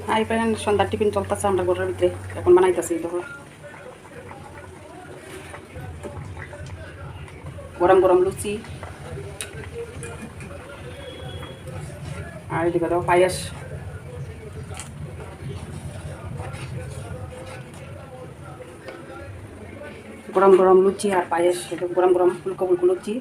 Hi friend, সন্ধ্যার tiffin চলতেছে আমরা ঘরের ভিতরে। এখন বানাইতেছি দেখো, গরম গরম লুচি। আর এদিকে দেখো পায়েস, গরম গরম লুচি আর পায়েস। গরম গরম ফুলকো ফুলকো লুচি।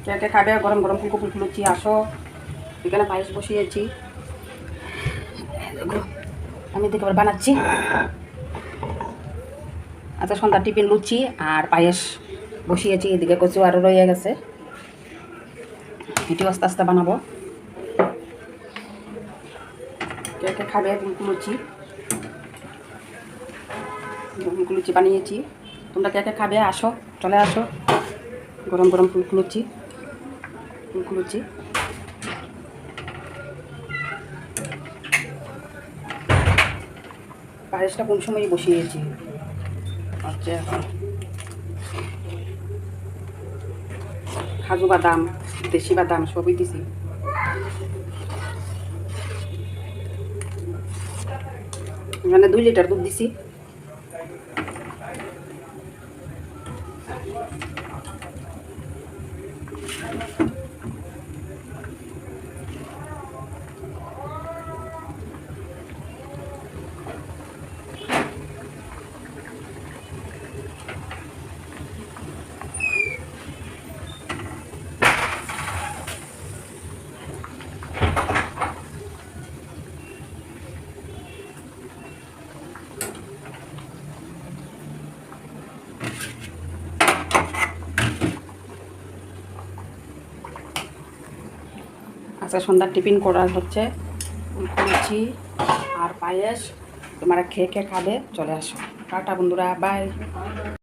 কে কে খাবে গরম গরম ফুলকো ফুলকো লুচি? আসো, এখানে পায়েস বসিয়েছি। আমি দেখে আবার বানাচ্ছি। আচ্ছা, সন্ধ্যার টিফিন লুচি আর পায়েস বসিয়েছি। এদিকে কচু আরও রয়ে গেছে, এটিও আস্তে আস্তে বানাবো। কে কে খাবে ফুলকো লুচি? ফুলকো লুচি বানিয়েছি, তোমরা কে কে খাবে? আসো, চলে আসো। গরম গরম ফুলকো লুচি, ফুলকো লুচি। পায়েসটা কোন সময় বসিয়েছি? আচ্ছা, কাজু বাদাম, দেশি বাদাম সবই দিছি। এখানে 2 লিটার দুধ দিছি। আচ্ছা, সন্ধ্যার টিফিন করার হচ্ছে লুচি আর পায়েস। তোমরা খেয়ে খেয়ে খাবে, চলে আসো। টাটা বন্ধুরা, বাই।